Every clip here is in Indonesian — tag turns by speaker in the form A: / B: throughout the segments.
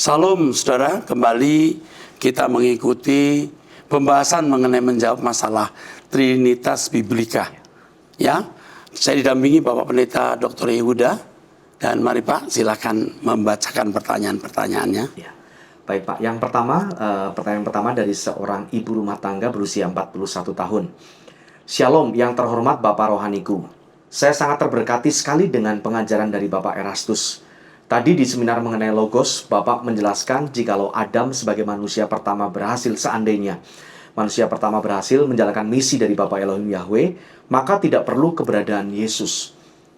A: Salam saudara, kembali kita mengikuti pembahasan mengenai menjawab masalah Trinitas Biblika. Ya, saya didampingi Bapak Pendeta Dr. Yehuda, dan mari Pak, silakan membacakan pertanyaan-pertanyaannya.
B: Ya. Baik Pak, yang pertama, pertanyaan pertama dari seorang ibu rumah tangga berusia 41 tahun. Shalom yang terhormat Bapak Rohaniku. Saya sangat terberkati sekali dengan pengajaran dari Bapak Erastus. Tadi di seminar mengenai Logos, Bapak menjelaskan jikalau Adam sebagai manusia pertama berhasil, seandainya manusia pertama berhasil menjalankan misi dari Bapa Elohim Yahweh, maka tidak perlu keberadaan Yesus.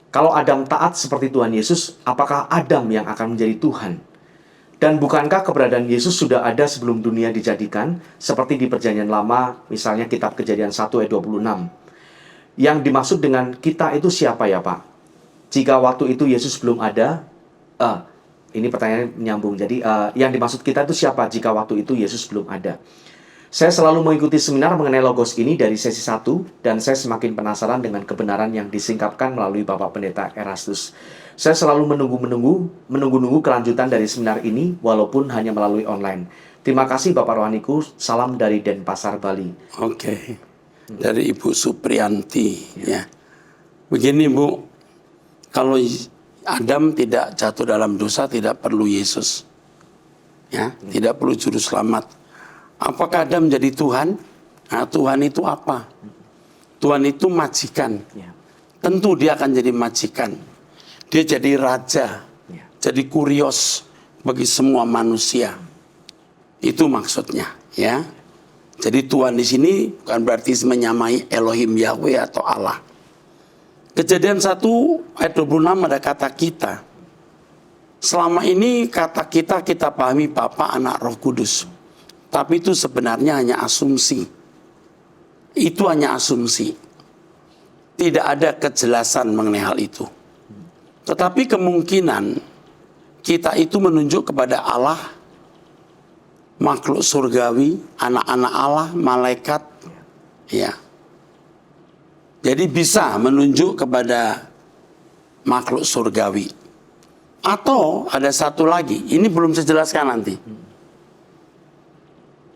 B: Kalau Adam taat seperti Tuhan Yesus, apakah Adam yang akan menjadi Tuhan? Dan bukankah keberadaan Yesus sudah ada sebelum dunia dijadikan, seperti di Perjanjian Lama, misalnya kitab Kejadian 1 ayat 26. Yang dimaksud dengan kita itu siapa ya Pak? Jika waktu itu Yesus belum ada, ini pertanyaan menyambung. Jadi yang dimaksud kita itu siapa jika waktu itu Yesus belum ada? Saya selalu mengikuti seminar mengenai Logos ini dari sesi 1, dan saya semakin penasaran dengan kebenaran yang disingkapkan melalui Bapak Pendeta Erastus. Saya selalu menunggu kelanjutan dari seminar ini, walaupun hanya melalui online. Terima kasih Bapak Rohaniku, salam dari Denpasar, Bali.
A: Oke, dari Ibu Supriyanti. Ya. Begini Bu, kalau Adam tidak jatuh dalam dosa, tidak perlu Yesus. Ya, tidak perlu juru selamat. Apakah Adam menjadi Tuhan? Nah, Tuhan itu apa? Tuhan itu majikan. Tentu dia akan jadi majikan. Dia jadi raja, jadi kurios bagi semua manusia. Itu maksudnya, ya. Jadi Tuhan di sini bukan berarti menyamai Elohim Yahweh atau Allah. Kejadian 1 ayat 26 ada kata kita. Selama ini kata kita pahami Bapa, Anak, Roh Kudus. Tapi itu sebenarnya hanya asumsi. Itu hanya asumsi. Tidak ada kejelasan mengenai hal itu. Tetapi kemungkinan kita itu menunjuk kepada Allah, makhluk surgawi, anak-anak Allah, malaikat. Ya. Jadi bisa menunjuk kepada makhluk surgawi. Atau ada satu lagi, ini belum saya jelaskan nanti.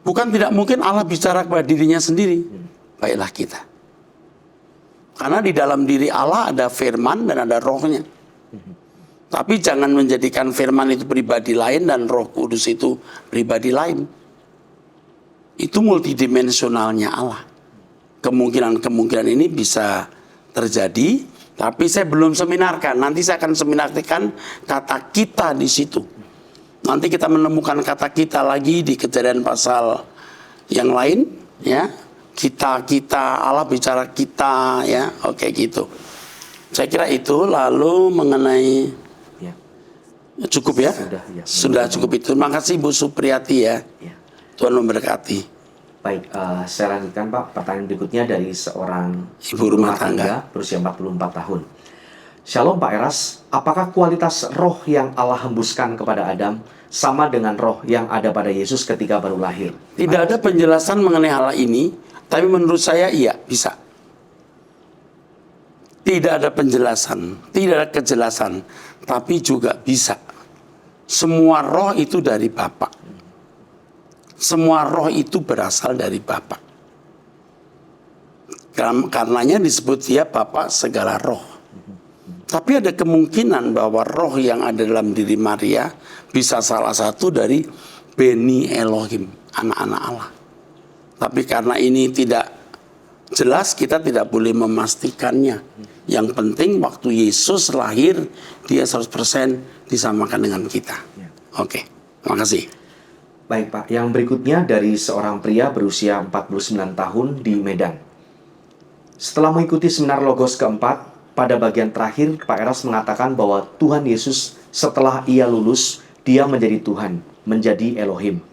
A: Bukan tidak mungkin Allah bicara kepada dirinya sendiri. Baiklah kita. Karena di dalam diri Allah ada firman dan ada rohnya. Tapi jangan menjadikan firman itu pribadi lain dan Roh Kudus itu pribadi lain. Itu multidimensionalnya Allah. Kemungkinan-kemungkinan ini bisa terjadi, tapi saya belum seminarkan. Nanti saya akan seminarkan kata kita di situ. Nanti kita menemukan kata kita lagi di Kejadian pasal yang lain, ya. Kita, Allah bicara kita, ya. Oke, gitu. Saya kira itu. Lalu mengenai cukup ya? Sudah cukup itu. Terima kasih Bu Supriyati ya. Tuhan memberkati.
B: Baik, saya lanjutkan Pak. Pertanyaan berikutnya dari seorang
A: ibu rumah tangga
B: berusia 44 tahun. Shalom Pak Eras, apakah kualitas roh yang Allah hembuskan kepada Adam sama dengan roh yang ada pada Yesus ketika baru lahir?
A: Tidak ada penjelasan mengenai hal ini, tapi menurut saya iya, bisa. Tidak ada penjelasan, tidak ada kejelasan, tapi juga bisa. Semua roh itu dari Bapa. Semua roh itu berasal dari Bapa. Karenanya disebut dia Bapa segala roh. Tapi ada kemungkinan bahwa roh yang ada dalam diri Maria bisa salah satu dari Beni Elohim, anak-anak Allah. Tapi karena ini tidak jelas, kita tidak boleh memastikannya. Yang penting waktu Yesus lahir, dia 100% disamakan dengan kita. Oke, makasih.
B: Baik Pak, yang berikutnya dari seorang pria berusia 49 tahun di Medan. Setelah mengikuti seminar Logos keempat, pada bagian terakhir Pak Eras mengatakan bahwa Tuhan Yesus setelah ia lulus, dia menjadi Tuhan, menjadi Elohim.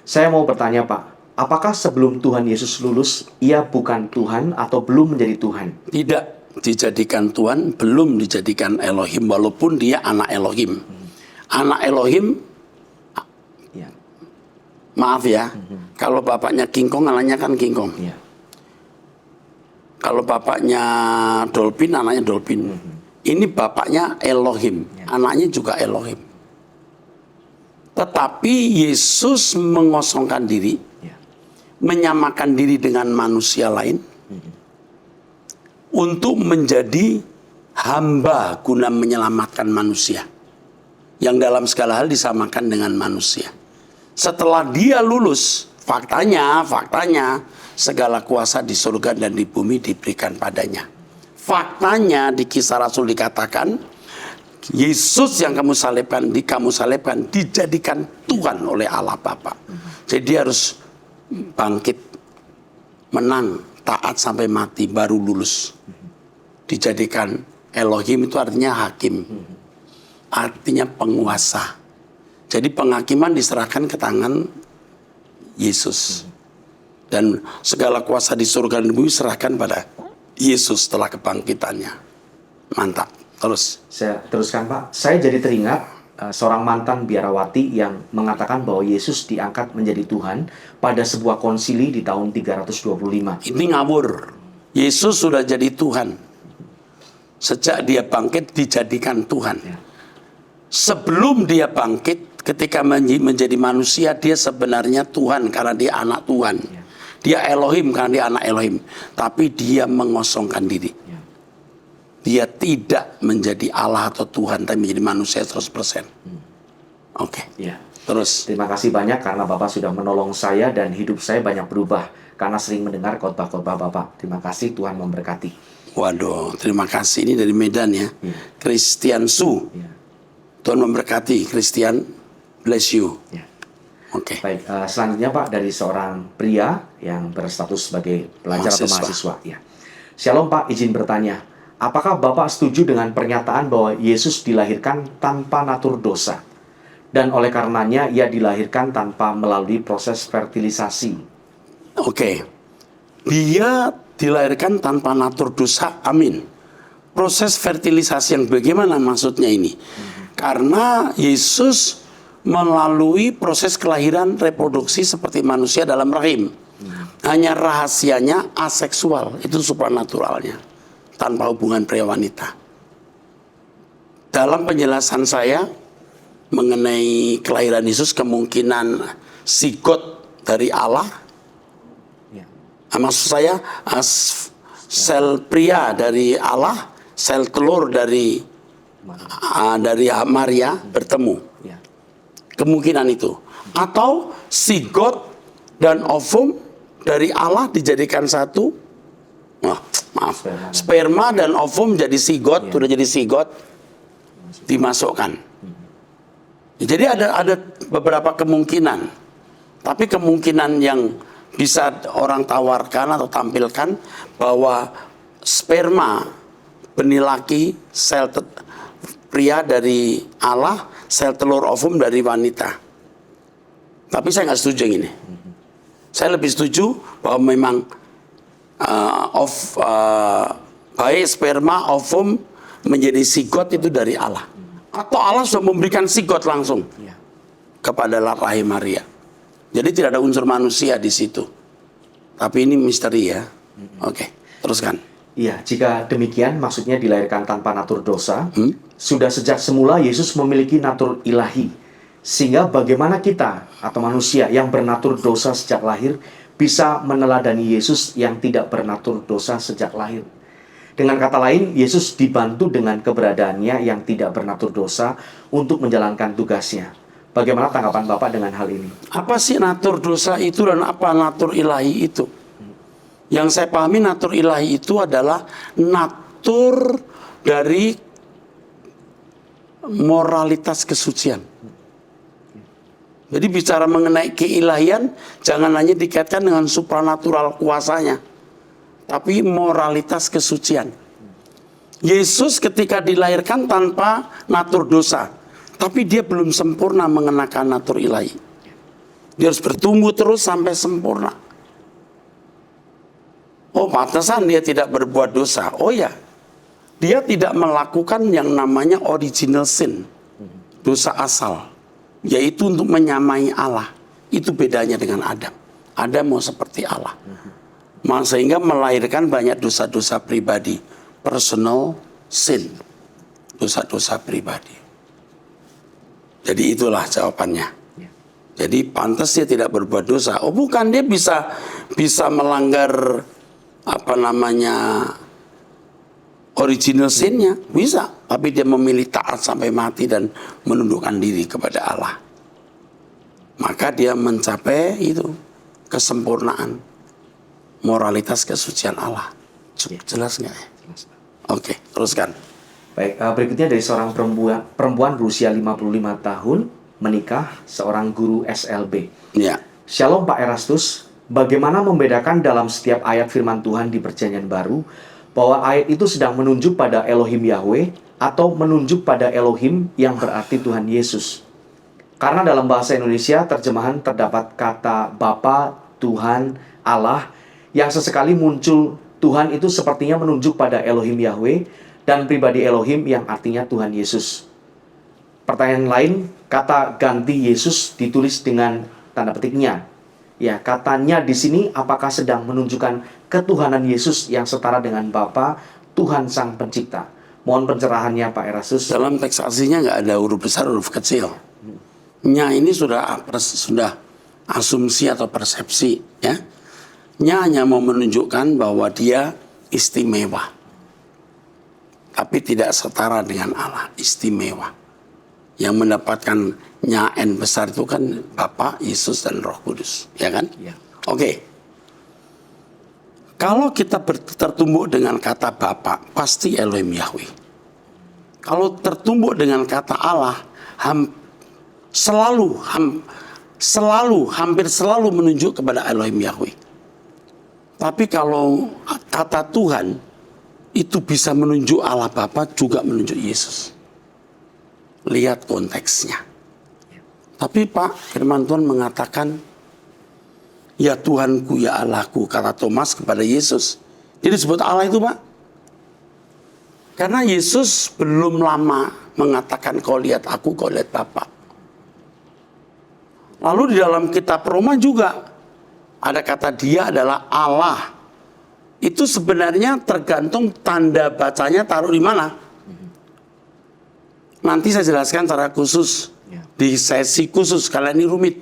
B: Saya mau bertanya Pak, apakah sebelum Tuhan Yesus lulus, ia bukan Tuhan atau belum menjadi Tuhan?
A: Tidak dijadikan Tuhan, belum dijadikan Elohim, walaupun dia anak Elohim. Anak Elohim, maaf ya, kalau bapaknya King Kong, anaknya kan King Kong. Kalau bapaknya Dolphin, anaknya Dolphin. Ini bapaknya Elohim, anaknya juga Elohim. Tetapi Yesus mengosongkan diri,
B: Ya.
A: menyamakan diri dengan manusia lain untuk menjadi hamba guna menyelamatkan manusia. Yang dalam segala hal disamakan dengan manusia. Setelah dia lulus, faktanya segala kuasa di surga dan di bumi diberikan padanya. Faktanya di Kisah Rasul dikatakan, Yesus yang kamu salibkan dijadikan Tuhan oleh Allah Bapa. Jadi dia harus bangkit, menang, taat sampai mati baru lulus. Dijadikan Elohim itu artinya hakim. Artinya penguasa. Jadi penghakiman diserahkan ke tangan Yesus. Dan segala kuasa di surga dan bumi diserahkan pada Yesus setelah kebangkitannya. Mantap. Terus.
B: Saya teruskan Pak, saya jadi teringat seorang mantan biarawati yang mengatakan bahwa Yesus diangkat menjadi Tuhan pada sebuah konsili di tahun 325.
A: Ini ngawur. Yesus sudah jadi Tuhan. Sejak dia bangkit dijadikan Tuhan.
B: Ya.
A: Sebelum dia bangkit, ketika menjadi manusia, dia sebenarnya Tuhan karena dia anak Tuhan.
B: Ya.
A: Dia Elohim karena dia anak Elohim. Tapi dia mengosongkan diri.
B: Ya.
A: Dia tidak menjadi Allah atau Tuhan, tapi menjadi manusia 100%. Oke.
B: Ya.
A: Terus.
B: Terima kasih banyak karena Bapak sudah menolong saya dan hidup saya banyak berubah karena sering mendengar khotbah-khotbah Bapak. Terima kasih, Tuhan memberkati.
A: Waduh, terima kasih. Ini dari Medan ya. Christian Su.
B: Ya.
A: Tuhan memberkati. Christian, bless you.
B: Ya.
A: Oke.
B: Baik, selanjutnya Pak dari seorang pria yang berstatus sebagai pelajar atau mahasiswa. Ya. Shalom Pak, izin bertanya. Apakah Bapak setuju dengan pernyataan bahwa Yesus dilahirkan tanpa natur dosa? Dan oleh karenanya ia dilahirkan tanpa melalui proses fertilisasi.
A: Oke. Dia dilahirkan tanpa natur dosa, amin. Proses fertilisasi yang bagaimana maksudnya ini? Karena Yesus melalui proses kelahiran reproduksi seperti manusia dalam rahim. Hanya rahasianya aseksual, itu supranaturalnya. Tanpa hubungan pria wanita. Dalam penjelasan saya mengenai kelahiran Yesus, kemungkinan zigot dari Allah.
B: Ya.
A: Maksud saya sel pria dari Allah, sel telur dari Maria bertemu.
B: Ya.
A: Kemungkinan itu. Atau zigot dan ovum dari Allah dijadikan satu. Sperma dan ovum jadi zigot, sudah jadi zigot, dimasukkan. Jadi ada beberapa kemungkinan. Tapi kemungkinan yang bisa orang tawarkan atau tampilkan bahwa sperma benih laki, sel pria dari Allah, sel telur ovum dari wanita. Tapi saya nggak setuju yang ini. Saya lebih setuju bahwa memang baik sperma, ovum menjadi zigot itu dari Allah. Atau Allah sudah memberikan zigot langsung kepada rahim Maria. Jadi tidak ada unsur manusia di situ. Tapi ini misteri ya. Oke, teruskan.
B: Iya, jika demikian maksudnya dilahirkan tanpa natur dosa, sudah sejak semula Yesus memiliki natur ilahi. Sehingga bagaimana kita atau manusia yang bernatur dosa sejak lahir bisa meneladani Yesus yang tidak bernatur dosa sejak lahir. Dengan kata lain, Yesus dibantu dengan keberadaannya yang tidak bernatur dosa untuk menjalankan tugasnya. Bagaimana tanggapan Bapak dengan hal ini?
A: Apa sih natur dosa itu dan apa natur ilahi itu? Yang saya pahami natur ilahi itu adalah natur dari moralitas kesucian. Jadi bicara mengenai keilahian, jangan hanya dikaitkan dengan supranatural kuasanya, tapi moralitas kesucian. Yesus ketika dilahirkan tanpa natur dosa, tapi dia belum sempurna mengenakan natur ilahi. Dia harus bertumbuh terus sampai sempurna. Oh, pantesan dia tidak berbuat dosa. Oh ya, dia tidak melakukan yang namanya original sin, dosa asal. Yaitu untuk menyamai Allah. Itu bedanya dengan Adam. Adam mau seperti Allah. Sehingga melahirkan banyak dosa-dosa pribadi. Personal sin. Dosa-dosa pribadi. Jadi itulah jawabannya. Jadi pantas dia tidak berbuat dosa. Oh bukan, dia bisa melanggar apa namanya original sin-nya, bisa. Tapi dia memilih taat sampai mati dan menundukkan diri kepada Allah. Maka dia mencapai itu kesempurnaan moralitas kesucian Allah. Jelas nggak ya? Oke, teruskan.
B: Baik, berikutnya dari seorang perempuan berusia 55 tahun menikah seorang guru SLB.
A: Ya.
B: Shalom Pak Erastus, bagaimana membedakan dalam setiap ayat firman Tuhan di Perjanjian Baru bahwa ayat itu sedang menunjuk pada Elohim Yahweh atau menunjuk pada Elohim yang berarti Tuhan Yesus? Karena dalam bahasa Indonesia terjemahan terdapat kata Bapa, Tuhan, Allah yang sesekali muncul Tuhan itu sepertinya menunjuk pada Elohim Yahweh dan pribadi Elohim yang artinya Tuhan Yesus. Pertanyaan lain, kata ganti Yesus ditulis dengan tanda petiknya. Ya, katanya di sini apakah sedang menunjukkan ketuhanan Yesus yang setara dengan Bapa, Tuhan Sang Pencipta? Mohon pencerahannya Pak Erastus.
A: Dalam teks aslinya nggak ada huruf besar, huruf kecil. Nya ini sudah asumsi atau persepsi, ya. Nya hanya mau menunjukkan bahwa dia istimewa, tapi tidak setara dengan Allah, istimewa. Yang mendapatkan nya N besar itu kan Bapa, Yesus, dan Roh Kudus, ya kan?
B: Ya.
A: Oke. Kalau kita tertumbuk dengan kata Bapa, pasti Elohim Yahweh. Kalau tertumbuk dengan kata Allah, hampir selalu menunjuk kepada Elohim Yahweh. Tapi kalau kata Tuhan itu bisa menunjuk Allah Bapa, juga menunjuk Yesus. Lihat konteksnya. Tapi Pak, firman Tuhan mengatakan, ya Tuhanku, ya Allahku, kata Thomas kepada Yesus. Dia disebut Allah itu Pak. Karena Yesus belum lama mengatakan, kau lihat aku, kau lihat Bapa. Lalu di dalam kitab Roma juga ada kata dia adalah Allah. Itu sebenarnya tergantung tanda bacanya taruh di mana. Nanti saya jelaskan secara khusus di sesi khusus, kalian ini rumit.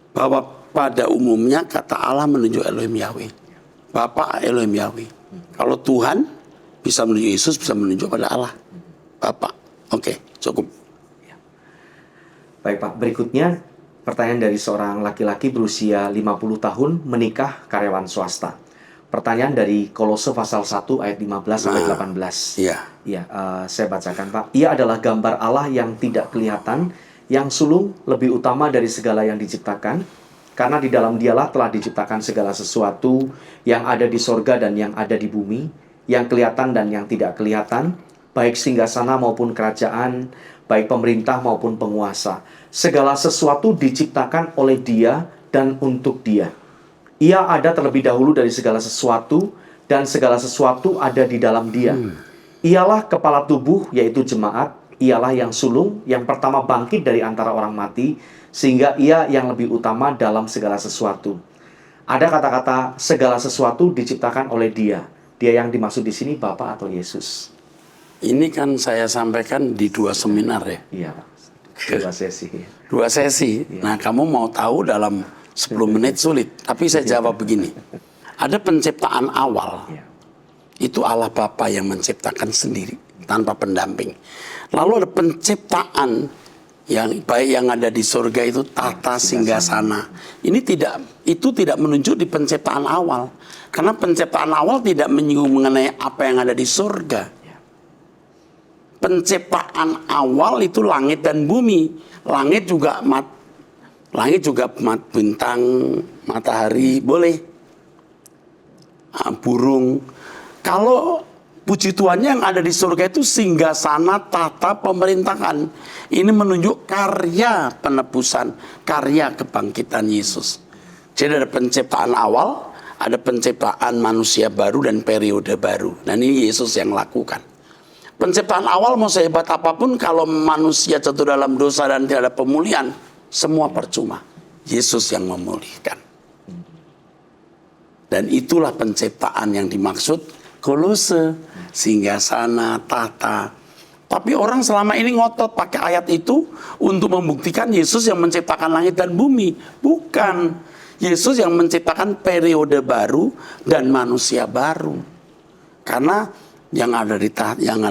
A: Bahwa pada umumnya kata Allah menunjuk Elohim Yahweh. Bapa Elohim Yahweh. Kalau Tuhan bisa menunjuk Yesus, bisa menunjuk pada Allah. Bapa. Oke, cukup.
B: Baik Pak, berikutnya pertanyaan dari seorang laki-laki berusia 50 tahun menikah karyawan swasta. Pertanyaan dari Kolose pasal 1 ayat 15 sampai 18.
A: Iya.
B: Ya, saya bacakan Pak. Ia adalah gambar Allah yang tidak kelihatan, yang sulung lebih utama dari segala yang diciptakan, karena di dalam dialah telah diciptakan segala sesuatu yang ada di sorga dan yang ada di bumi, yang kelihatan dan yang tidak kelihatan, baik singgasana maupun kerajaan, baik pemerintah maupun penguasa. Segala sesuatu diciptakan oleh Dia dan untuk Dia. Ia ada terlebih dahulu dari segala sesuatu, dan segala sesuatu ada di dalam Dia. Ialah kepala tubuh, yaitu jemaat. Ialah yang sulung, yang pertama bangkit dari antara orang mati, sehingga Ia yang lebih utama dalam segala sesuatu. Ada kata-kata segala sesuatu diciptakan oleh Dia. Dia yang dimaksud di sini Bapa atau Yesus.
A: Ini kan saya sampaikan di 2 seminar ya.
B: Iya, Pak. 2 sesi.
A: 2 sesi. Nah, kamu mau tahu dalam 10 menit sulit. Tapi saya jawab begini. Ada penciptaan awal. Itu Allah Bapa yang menciptakan sendiri tanpa pendamping. Lalu ada penciptaan yang baik yang ada di surga itu tata singgasana. Itu tidak menunjuk di penciptaan awal. Karena penciptaan awal tidak menyinggung mengenai apa yang ada di surga. Penciptaan awal itu langit dan bumi. Langit juga bintang, matahari, boleh. Burung. Kalau puji Tuhannya yang ada di surga itu singgasana tata pemerintahan. Ini menunjuk karya penebusan, karya kebangkitan Yesus. Jadi ada penciptaan awal, ada penciptaan manusia baru dan periode baru. Dan ini Yesus yang lakukan. Penciptaan awal mau sehebat apapun, kalau manusia jatuh dalam dosa dan tidak ada pemulihan, semua percuma. Yesus yang memulihkan. Dan itulah penciptaan yang dimaksud Kolose, singgasana, tata. Tapi orang selama ini ngotot pakai ayat itu untuk membuktikan Yesus yang menciptakan langit dan bumi. Bukan. Yesus yang menciptakan periode baru dan manusia baru. Karena yang ada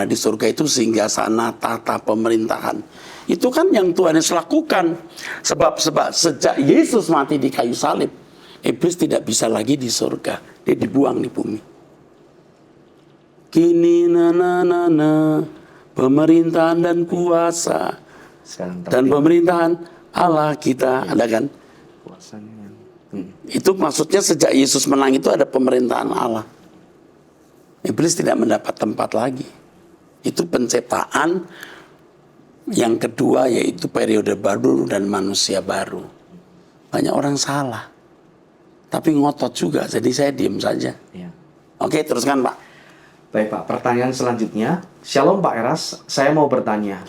A: di surga itu singgasana tahta pemerintahan. Itu kan yang Tuhan Yesus lakukan. Sebab sejak Yesus mati di kayu salib, iblis tidak bisa lagi di surga. Dia dibuang di bumi. Kini pemerintahan dan kuasa dan pemerintahan Allah kita ada kan? Itu maksudnya sejak Yesus menang itu ada pemerintahan Allah. Iblis tidak mendapat tempat lagi. Itu penciptaan yang kedua, yaitu periode baru dan manusia baru. Banyak orang salah, tapi ngotot juga. Jadi saya diam saja. Ya. Oke, teruskan Pak.
B: Baik Pak, pertanyaan selanjutnya. Shalom Pak Eras, saya mau bertanya.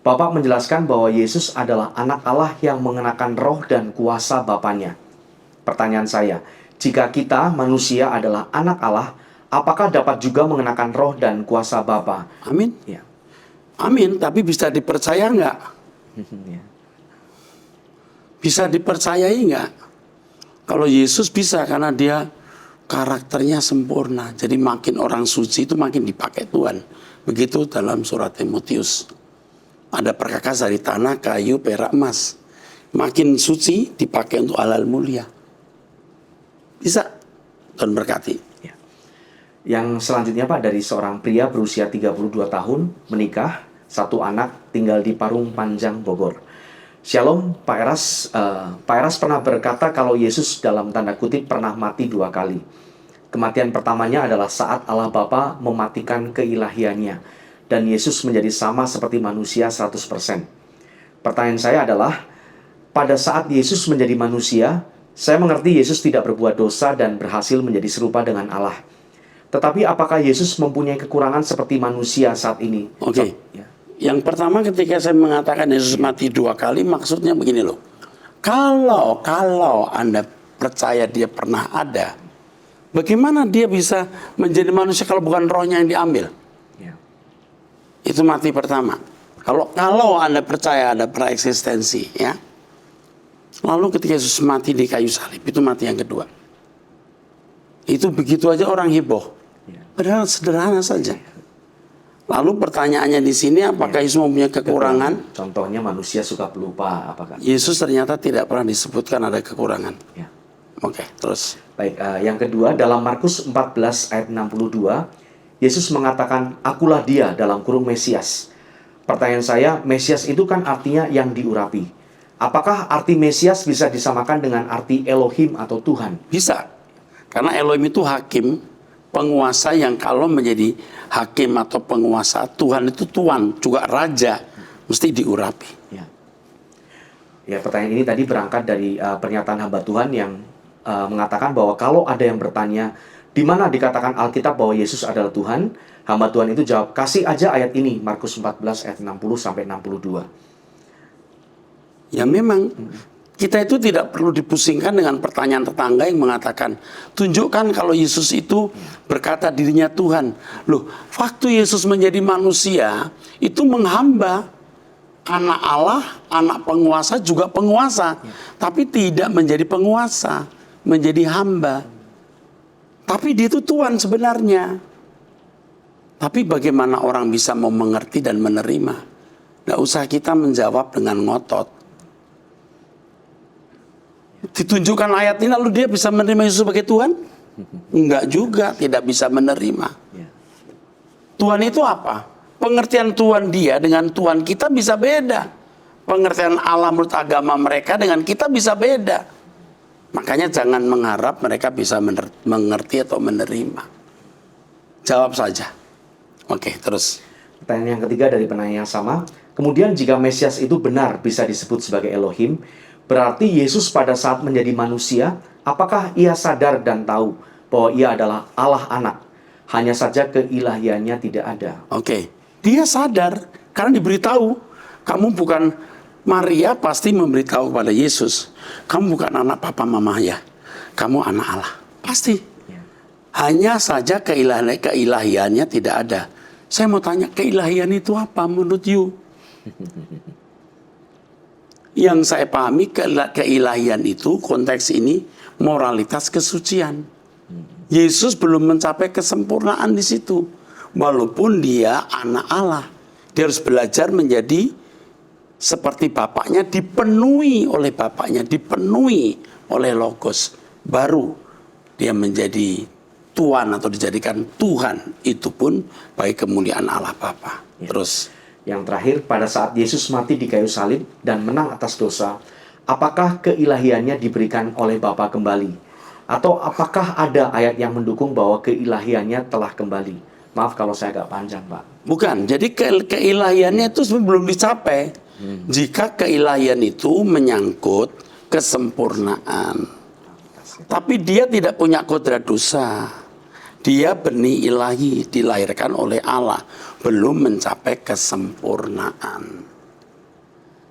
B: Bapak menjelaskan bahwa Yesus adalah anak Allah yang mengenakan roh dan kuasa Bapaknya. Pertanyaan saya, jika kita manusia adalah anak Allah, apakah dapat juga mengenakan roh dan kuasa Bapa?
A: Amin.
B: Ya.
A: Amin, tapi bisa dipercaya nggak? Bisa dipercayai nggak? Kalau Yesus bisa, karena dia karakternya sempurna. Jadi makin orang suci itu makin dipakai Tuhan. Begitu dalam surat Timotius. Ada perkakas dari tanah, kayu, perak, emas. Makin suci dipakai untuk halal mulia. Bisa. Tuhan berkati.
B: Ya. Yang selanjutnya Pak, dari seorang pria berusia 32 tahun, menikah, 1 anak, tinggal di Parung Panjang, Bogor. Shalom, Pak Eras. Pak Eras pernah berkata kalau Yesus dalam tanda kutip pernah mati 2 kali. Kematian pertamanya adalah saat Allah Bapa mematikan keilahiannya. Dan Yesus menjadi sama seperti manusia 100%. Pertanyaan saya adalah, pada saat Yesus menjadi manusia, saya mengerti Yesus tidak berbuat dosa dan berhasil menjadi serupa dengan Allah. Tetapi apakah Yesus mempunyai kekurangan seperti manusia saat ini?
A: Oke. Ya. Yang pertama ketika saya mengatakan Yesus mati 2 kali, maksudnya begini loh. Kalau Anda percaya dia pernah ada, bagaimana dia bisa menjadi manusia kalau bukan rohnya yang diambil? Ya. Itu mati pertama. Kalau Anda percaya ada praeksistensi, ya. Lalu ketika Yesus mati di kayu salib, itu mati yang kedua. Itu begitu aja orang heboh. Ya. Padahal sederhana saja. Lalu pertanyaannya di sini, apakah Yesus mempunyai kekurangan?
B: Contohnya manusia suka pelupa, apakah?
A: Yesus ternyata tidak pernah disebutkan ada kekurangan. Ya. Oke, terus.
B: Baik, yang kedua, dalam Markus 14 ayat 62, Yesus mengatakan, akulah dia, dalam kurung Mesias. Pertanyaan saya, Mesias itu kan artinya yang diurapi. Apakah arti Mesias bisa disamakan dengan arti Elohim atau Tuhan?
A: Bisa. Karena Elohim itu hakim, penguasa yang kalau menjadi hakim atau penguasa, Tuhan itu tuan, juga raja, mesti diurapi.
B: Ya, pertanyaan ini tadi berangkat dari pernyataan hamba Tuhan yang mengatakan bahwa kalau ada yang bertanya, di mana dikatakan Alkitab bahwa Yesus adalah Tuhan, hamba Tuhan itu jawab, kasih aja ayat ini, Markus 14 ayat 60-62.
A: Ya memang, kita itu tidak perlu dipusingkan dengan pertanyaan tetangga yang mengatakan, tunjukkan kalau Yesus itu berkata dirinya Tuhan. Loh, waktu Yesus menjadi manusia, itu menghamba. Anak Allah, anak penguasa juga penguasa. Tapi tidak menjadi penguasa, menjadi hamba. Tapi dia itu Tuhan sebenarnya. Tapi bagaimana orang bisa mau mengerti dan menerima? Nggak usah kita menjawab dengan ngotot. Ditunjukkan ayat ini lalu dia bisa menerima Yesus sebagai Tuhan? Enggak juga, tidak bisa menerima. Tuhan itu apa? Pengertian Tuhan dia dengan Tuhan kita bisa beda. Pengertian Allah menurut agama mereka dengan kita bisa beda. Makanya jangan mengharap mereka bisa mengerti atau menerima. Jawab saja. Oke, terus.
B: Pertanyaan yang ketiga dari penanya yang sama. Kemudian jika Mesias itu benar bisa disebut sebagai Elohim, berarti Yesus pada saat menjadi manusia, apakah ia sadar dan tahu bahwa ia adalah Allah anak? Hanya saja keilahiannya tidak ada.
A: Oke, dia sadar karena diberitahu. Kamu bukan Maria, pasti memberitahu kepada Yesus. Kamu bukan anak papa mama ya. Kamu anak Allah. Pasti. Hanya saja keilahiannya tidak ada. Saya mau tanya, keilahian itu apa menurut you? Yang saya pahami keilahian itu konteks ini moralitas kesucian. Yesus belum mencapai kesempurnaan di situ. Walaupun dia anak Allah. Dia harus belajar menjadi seperti Bapaknya, dipenuhi oleh Bapaknya, dipenuhi oleh Logos. Baru dia menjadi Tuhan atau dijadikan Tuhan. Itu pun bagi kemuliaan Allah Bapa. Terus.
B: Yang terakhir, pada saat Yesus mati di kayu salib dan menang atas dosa, apakah keilahiannya diberikan oleh Bapa kembali? Atau apakah ada ayat yang mendukung bahwa keilahiannya telah kembali? Maaf kalau saya agak panjang, Pak.
A: Bukan, jadi keilahiannya itu belum dicapai. Jika keilahian itu menyangkut kesempurnaan. Tapi dia tidak punya kodrat dosa. Dia benih ilahi, dilahirkan oleh Allah, belum mencapai kesempurnaan.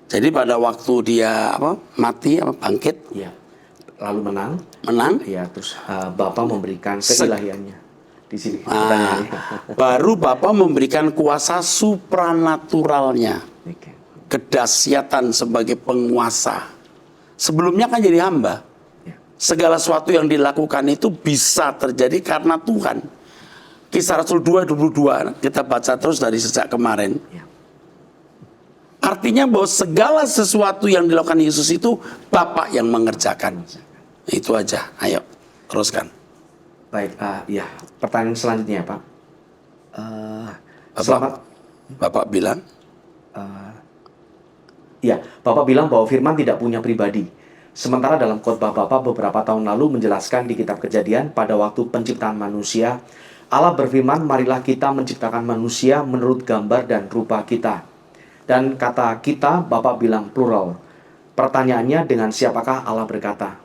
A: Jadi pada waktu dia mati, bangkit,
B: Ya. Lalu
A: menang,
B: ya, terus Bapa memberikan keilahiannya. Di sini.
A: Baru Bapa memberikan kuasa supranaturalnya,
B: Oke.
A: kedahsyatan sebagai penguasa. Sebelumnya kan jadi hamba. Segala sesuatu yang dilakukan itu bisa terjadi karena Tuhan. Kisah Rasul 2:22 kita baca terus dari sejak kemarin.
B: Ya.
A: Artinya bahwa segala sesuatu yang dilakukan Yesus itu Bapa yang mengerjakan. Itu aja. Ayo, teruskan.
B: Baik, ya, pertanyaan selanjutnya, Pak. Selamat.
A: Bapak bilang,
B: Ya, Bapak bilang bahwa firman tidak punya pribadi. Sementara dalam khotbah Bapak beberapa tahun lalu menjelaskan di kitab Kejadian pada waktu penciptaan manusia, Allah berfirman, marilah kita menciptakan manusia menurut gambar dan rupa kita. Dan kata kita, Bapak bilang plural. Pertanyaannya, dengan siapakah Allah berkata?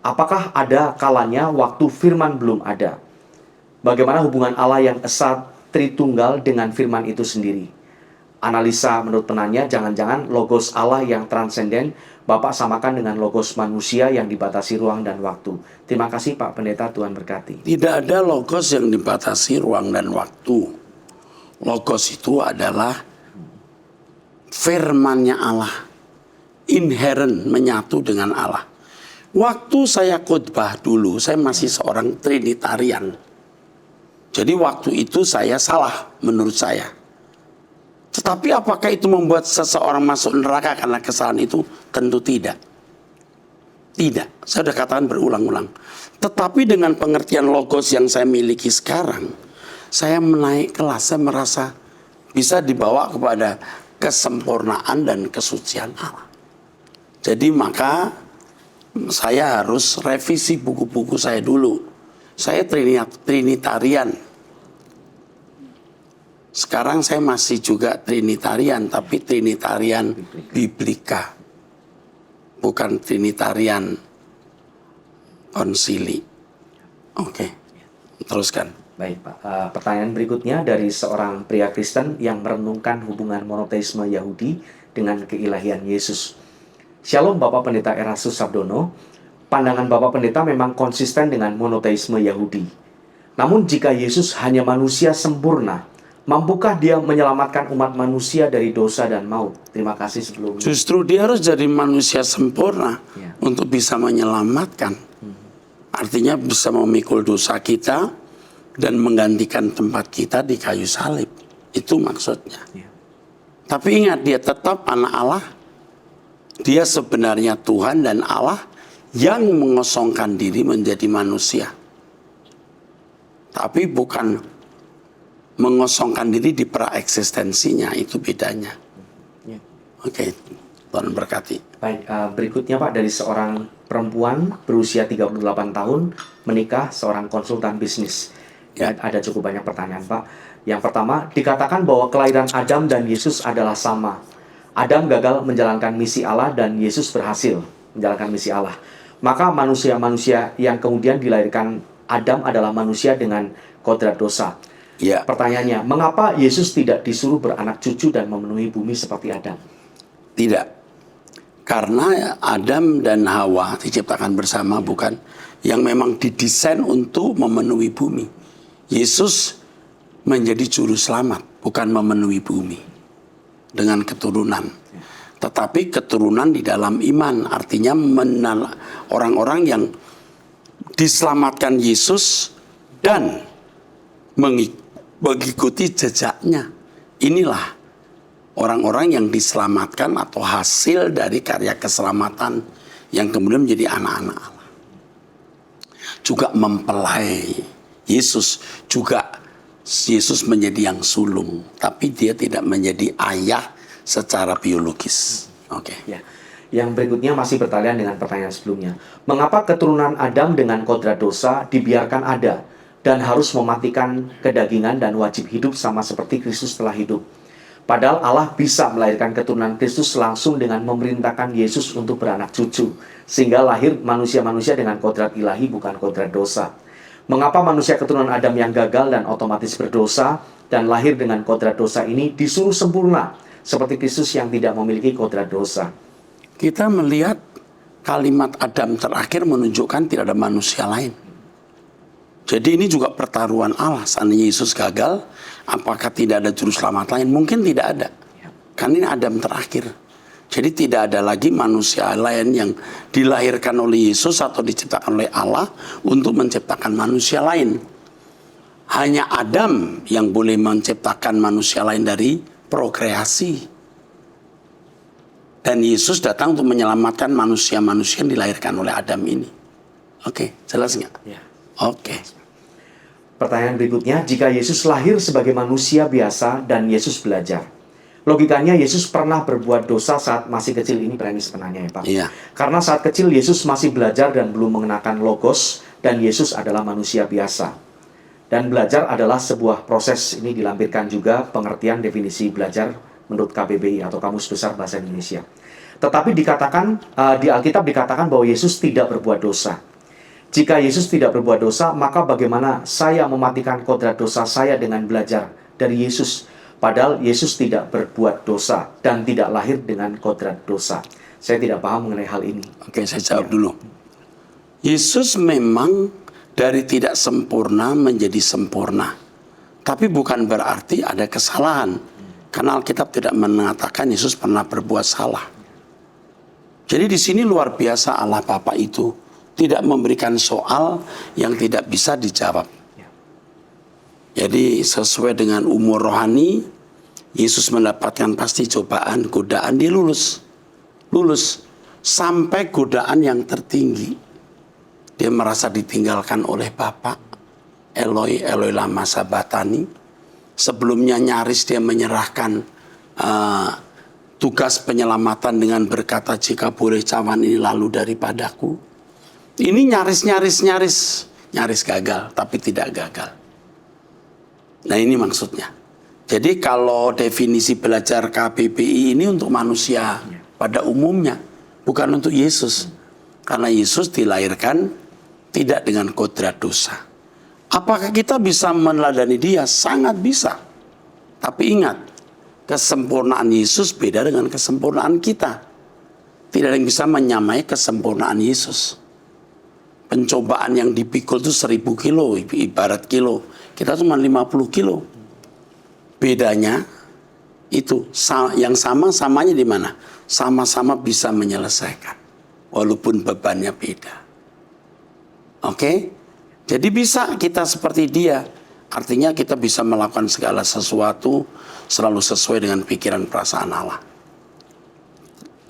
B: Apakah ada kalanya waktu firman belum ada? Bagaimana hubungan Allah yang esa Tritunggal dengan firman itu sendiri? Analisa menurut penanya, jangan-jangan logos Allah yang transenden Bapak samakan dengan logos manusia yang dibatasi ruang dan waktu. Terima kasih Pak Pendeta, Tuhan berkati.
A: tidak ada logos yang dibatasi ruang dan waktu. Logos itu adalah firman-Nya Allah, inherent, menyatu dengan Allah. Waktu saya khotbah dulu, saya masih seorang Trinitarian. Jadi waktu itu saya salah menurut saya. Tetapi apakah itu membuat seseorang masuk neraka karena kesalahan itu? Tentu tidak. Tidak, saya sudah katakan berulang-ulang. Tetapi dengan pengertian logos yang saya miliki sekarang, saya menaik kelas, saya merasa bisa dibawa kepada kesempurnaan dan kesucian Allah. Jadi maka saya harus revisi buku-buku saya dulu. Saya Trinitarian. Sekarang saya masih juga Trinitarian, tapi Trinitarian Biblika. Bukan Trinitarian Konsili. Oke, teruskan.
B: Baik Pak, pertanyaan berikutnya dari seorang pria Kristen yang merenungkan hubungan monoteisme Yahudi dengan keilahian Yesus. Shalom Bapak Pendeta Erastus Sabdono, pandangan Bapak Pendeta memang konsisten dengan monoteisme Yahudi. Namun jika Yesus hanya manusia sempurna, mampukah dia menyelamatkan umat manusia dari dosa dan maut? Terima kasih sebelumnya.
A: Justru dia harus jadi manusia sempurna untuk bisa menyelamatkan. Artinya bisa memikul dosa kita dan menggantikan tempat kita di kayu salib. Itu maksudnya. Tapi ingat, dia tetap anak Allah. Dia sebenarnya Tuhan dan Allah yang mengosongkan diri menjadi manusia. Tapi bukan mengosongkan diri di praeksistensinya, itu bedanya. Oke, Tuhan berkati.
B: Baik, berikutnya Pak, dari seorang perempuan berusia 38 tahun menikah seorang konsultan bisnis. Ada cukup banyak pertanyaan Pak. Yang pertama, dikatakan bahwa kelahiran Adam dan Yesus adalah sama. Adam gagal menjalankan misi Allah dan Yesus berhasil menjalankan misi Allah. Maka manusia-manusia yang kemudian dilahirkan Adam adalah manusia dengan kodrat dosa.
A: Ya.
B: Pertanyaannya, mengapa Yesus tidak disuruh beranak cucu dan memenuhi bumi seperti Adam?
A: Tidak. Karena Adam dan Hawa diciptakan bersama, bukan? Yang memang didesain untuk memenuhi bumi. Yesus menjadi juru selamat, bukan memenuhi bumi dengan keturunan. Tetapi keturunan di dalam iman, artinya orang-orang yang diselamatkan Yesus dan mengikuti jejaknya. Inilah orang-orang yang diselamatkan atau hasil dari karya keselamatan yang kemudian menjadi anak-anak Allah. Juga mempelai Yesus, juga Yesus menjadi yang sulung, tapi dia tidak menjadi ayah secara biologis. Oke.
B: Ya. Yang berikutnya masih bertalian dengan pertanyaan sebelumnya. Mengapa keturunan Adam dengan kodrat dosa dibiarkan ada dan harus mematikan kedagingan dan wajib hidup sama seperti Kristus telah hidup? Padahal Allah bisa melahirkan keturunan Kristus langsung dengan memerintahkan Yesus untuk beranak cucu, sehingga lahir manusia-manusia dengan kodrat ilahi bukan kodrat dosa. Mengapa manusia keturunan Adam yang gagal dan otomatis berdosa dan lahir dengan kodrat dosa ini disuruh sempurna seperti Kristus yang tidak memiliki kodrat dosa?
A: Kita melihat kalimat Adam terakhir menunjukkan tidak ada manusia lain. Jadi ini juga pertaruhan Allah. Seandainya Yesus gagal, apakah tidak ada juru selamat lain? Mungkin tidak ada. Kan ini Adam terakhir. Jadi tidak ada lagi manusia lain yang dilahirkan oleh Yesus atau diciptakan oleh Allah untuk menciptakan manusia lain. Hanya Adam yang boleh menciptakan manusia lain dari prokreasi. Dan Yesus datang untuk menyelamatkan manusia-manusia yang dilahirkan oleh Adam ini. Oke, jelas nggak?
B: Ya.
A: Oke.
B: Pertanyaan berikutnya, jika Yesus lahir sebagai manusia biasa dan Yesus belajar, logikanya Yesus pernah berbuat dosa saat masih kecil. Ini premis penanya ya Pak.
A: Iya.
B: Karena saat kecil Yesus masih belajar dan belum mengenakan logos, dan Yesus adalah manusia biasa. Dan belajar adalah sebuah proses. Ini dilampirkan juga pengertian definisi belajar menurut KBBI atau Kamus Besar Bahasa Indonesia. Tetapi dikatakan di Alkitab dikatakan bahwa Yesus tidak berbuat dosa. Jika Yesus tidak berbuat dosa, maka bagaimana saya mematikan kodrat dosa saya dengan belajar dari Yesus? Padahal Yesus tidak berbuat dosa dan tidak lahir dengan kodrat dosa. Saya tidak paham mengenai hal ini.
A: Oke, saya jawab dulu. Yesus memang dari tidak sempurna menjadi sempurna. Tapi bukan berarti ada kesalahan. Karena Alkitab tidak mengatakan Yesus pernah berbuat salah. Jadi di sini luar biasa Allah Bapa itu tidak memberikan soal yang tidak bisa dijawab. Jadi sesuai dengan umur rohani, Yesus mendapatkan pasti cobaan, godaan, dia lulus. Lulus sampai godaan yang tertinggi. Dia merasa ditinggalkan oleh Bapa. Eloi, Eloi lama sabatani. Sebelumnya nyaris dia menyerahkan tugas penyelamatan dengan berkata, jika boleh cawan ini lalu daripadaku. Ini nyaris gagal, tapi tidak gagal. Nah ini maksudnya. Jadi kalau definisi belajar KBBI ini untuk manusia pada umumnya, bukan untuk Yesus. Karena Yesus dilahirkan tidak dengan kodrat dosa. Apakah kita bisa meneladani dia? Sangat bisa. Tapi ingat, kesempurnaan Yesus beda dengan kesempurnaan kita. Tidak ada yang bisa menyamai kesempurnaan Yesus. Pencobaan yang dipikul itu 1000 kilo, ibarat kilo. Kita cuma 50 kilo. Bedanya itu yang samanya di mana? Sama-sama bisa menyelesaikan. Walaupun bebannya beda. Oke? Jadi bisa kita seperti dia. Artinya kita bisa melakukan segala sesuatu selalu sesuai dengan pikiran perasaan Allah.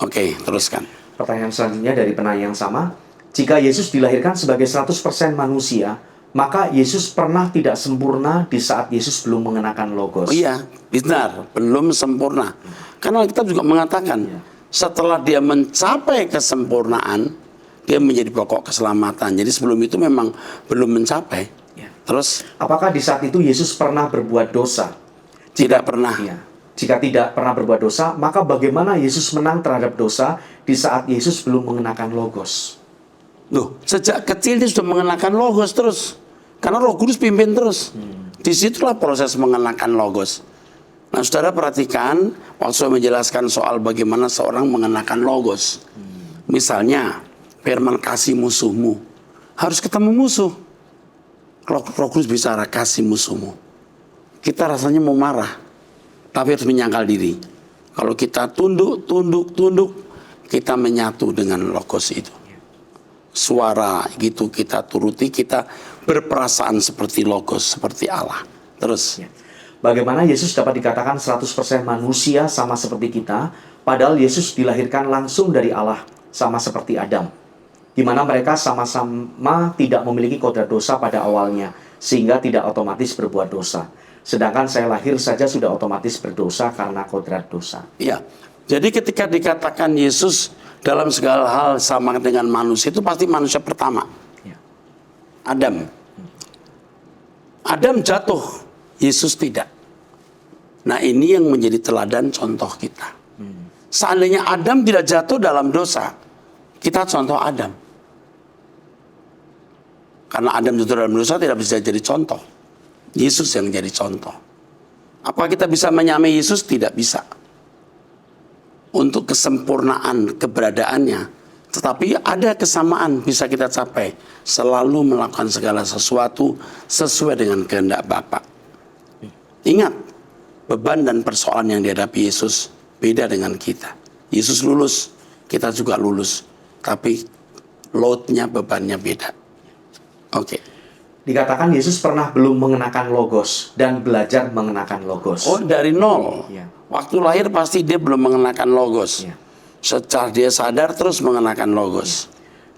A: Oke, teruskan.
B: Pertanyaan selanjutnya dari penanya yang sama. Jika Yesus dilahirkan sebagai 100% manusia, maka Yesus pernah tidak sempurna di saat Yesus belum mengenakan logos.
A: Oh iya, benar, belum sempurna. Karena kita juga mengatakan, setelah dia mencapai kesempurnaan, dia menjadi pokok keselamatan. Jadi sebelum itu memang belum mencapai. Terus,
B: apakah di saat itu Yesus pernah berbuat dosa?
A: Tidak pernah.
B: Jika tidak pernah berbuat dosa, maka bagaimana Yesus menang terhadap dosa di saat Yesus belum mengenakan logos?
A: Loh, sejak kecil dia sudah mengenakan logos terus. Karena Roh Kudus pimpin terus. Disitulah proses mengenakan logos. Nah, saudara perhatikan waktu saya menjelaskan soal bagaimana seorang mengenakan logos. Misalnya, firman kasih musuhmu. Harus ketemu musuh. Kalau Roh Kudus bicara kasih musuhmu. kita rasanya mau marah, tapi harus menyangkal diri. Kalau kita tunduk, kita menyatu dengan logos itu. Suara gitu kita turuti, kita berperasaan seperti logos, seperti Allah. Terus.
B: Bagaimana Yesus dapat dikatakan 100% manusia sama seperti kita, padahal Yesus dilahirkan langsung dari Allah sama seperti Adam, di mana mereka sama-sama tidak memiliki kodrat dosa pada awalnya, sehingga tidak otomatis berbuat dosa. Sedangkan saya lahir saja sudah otomatis berdosa karena kodrat dosa.
A: Ya, jadi ketika dikatakan Yesus dalam segala hal sama dengan manusia, itu pasti manusia pertama.
B: Ya.
A: Adam. Adam jatuh, Yesus tidak. Nah, ini yang menjadi teladan contoh kita. Seandainya Adam tidak jatuh dalam dosa, kita contoh Adam. Karena Adam jatuh dalam dosa tidak bisa jadi contoh. Yesus yang jadi contoh. Apa kita bisa menyamai Yesus? Tidak bisa. Untuk kesempurnaan keberadaannya. Tetapi ada kesamaan bisa kita capai. Selalu melakukan segala sesuatu sesuai dengan kehendak Bapa. Ingat, beban dan persoalan yang dihadapi Yesus beda dengan kita. Yesus lulus, kita juga lulus. Tapi loadnya, bebannya beda. Oke.
B: Dikatakan Yesus pernah belum mengenakan logos dan belajar mengenakan logos.
A: Oh, dari nol.
B: Ya.
A: Waktu lahir pasti dia belum mengenakan logos.
B: Ya.
A: Setelah dia sadar terus mengenakan logos.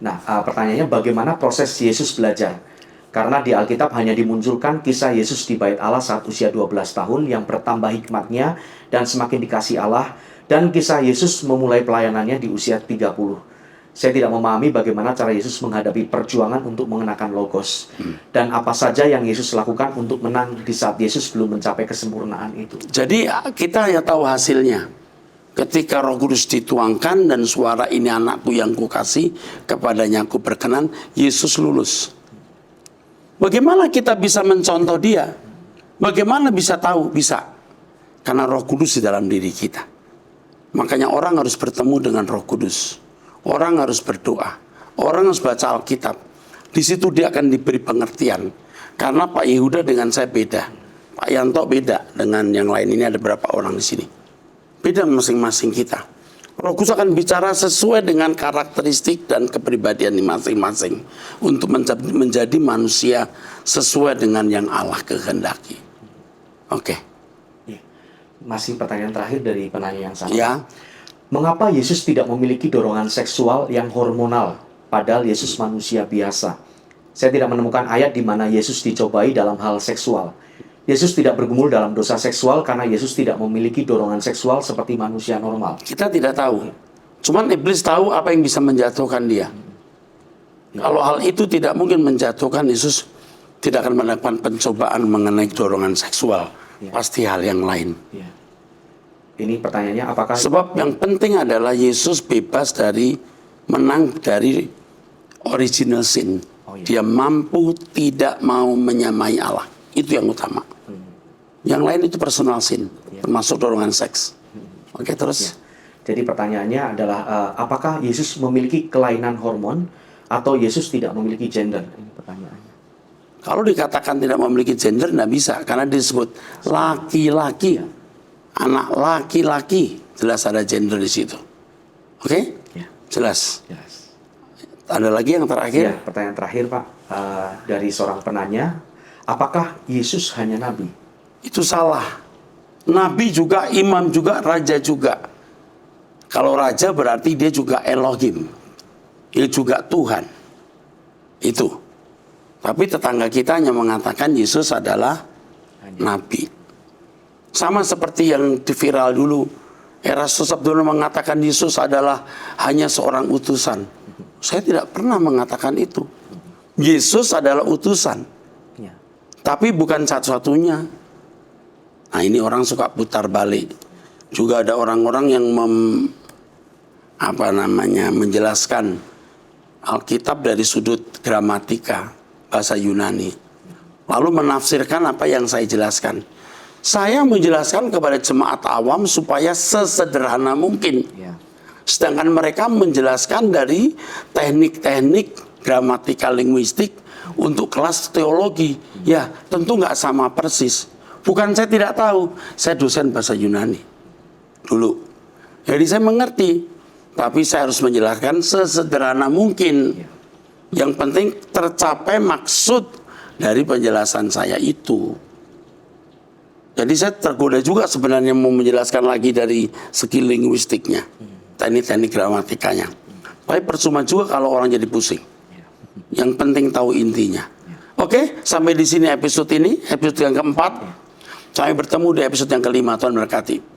B: Nah, pertanyaannya bagaimana proses Yesus belajar? Karena di Alkitab hanya dimunculkan kisah Yesus di Bait Allah saat usia 12 tahun yang bertambah hikmatnya dan semakin dikasih Allah, dan kisah Yesus memulai pelayanannya di usia 30. Saya tidak memahami bagaimana cara Yesus menghadapi perjuangan untuk mengenakan logos. Dan apa saja yang Yesus lakukan untuk menang di saat Yesus belum mencapai kesempurnaan itu.
A: Jadi kita ya tahu hasilnya. Ketika Roh Kudus dituangkan dan suara ini anakku yang kukasih, kepadanya aku berkenan, Yesus lulus. Bagaimana kita bisa mencontoh dia? Bagaimana bisa tahu? Bisa. Karena Roh Kudus di dalam diri kita. Makanya orang harus bertemu dengan Roh Kudus. Orang harus berdoa. Orang harus baca Alkitab. Di situ dia akan diberi pengertian. Karena Pak Yehuda dengan saya beda. Pak Yanto beda dengan yang lain. Ini ada berapa orang di sini. Beda masing-masing kita. Roh Kudus akan bicara sesuai dengan karakteristik dan kepribadian masing-masing. Untuk menjadi manusia sesuai dengan yang Allah kehendaki. Oke.
B: Masih pertanyaan terakhir dari penanya yang sama.
A: Ya.
B: Mengapa Yesus tidak memiliki dorongan seksual yang hormonal, padahal Yesus manusia biasa? Saya tidak menemukan ayat di mana Yesus dicobai dalam hal seksual. Yesus tidak bergumul dalam dosa seksual karena Yesus tidak memiliki dorongan seksual seperti manusia normal.
A: Kita tidak tahu. Cuman iblis tahu apa yang bisa menjatuhkan dia. Kalau hal itu tidak mungkin menjatuhkan, Yesus tidak akan melakukan pencobaan mengenai dorongan seksual. Pasti hal yang lain.
B: Ya. Ini pertanyaannya apakah...
A: Sebab yang penting adalah Yesus bebas dari, menang dari original sin. Dia mampu tidak mau menyamai Allah. Itu yang utama. Yang lain itu personal sin, termasuk dorongan seks. Oke, terus.
B: Jadi pertanyaannya adalah apakah Yesus memiliki kelainan hormon atau Yesus tidak memiliki gender? Ini pertanyaannya.
A: Kalau dikatakan tidak memiliki gender, tidak bisa. Karena disebut laki-laki. Anak laki-laki, jelas ada gender di situ. Oke?
B: Ya.
A: Jelas.
B: Jelas.
A: Ada lagi yang terakhir?
B: Ya, pertanyaan terakhir Pak, dari seorang penanya, apakah Yesus hanya nabi?
A: Itu salah. Nabi juga, imam juga, raja juga. Kalau raja berarti dia juga Elohim. Dia juga Tuhan. Itu. Tapi tetangga kita hanya mengatakan Yesus adalah nabi. Sama seperti yang viral dulu. Erastus Abdullah mengatakan Yesus adalah hanya seorang utusan. Saya tidak pernah mengatakan itu. Yesus adalah utusan. Tapi bukan satu-satunya. Nah, ini orang suka putar balik. Juga ada orang-orang yang menjelaskan Alkitab dari sudut gramatika, bahasa Yunani. Lalu menafsirkan apa yang saya jelaskan. Saya menjelaskan kepada jemaat awam supaya sesederhana mungkin. Sedangkan mereka menjelaskan dari teknik-teknik gramatika linguistik untuk kelas teologi. Ya, tentu nggak sama persis. Bukan saya tidak tahu, saya dosen bahasa Yunani dulu. Jadi saya mengerti, tapi saya harus menjelaskan sesederhana mungkin. Yang penting tercapai maksud dari penjelasan saya itu. Jadi saya tergoda juga sebenarnya mau menjelaskan lagi dari segi linguistiknya, teknik-teknik gramatikanya. Tapi percuma juga kalau orang jadi pusing. Yang penting tahu intinya. Oke, sampai di sini episode ini, episode yang keempat. Sampai bertemu di episode yang kelima. Tuhan berkati.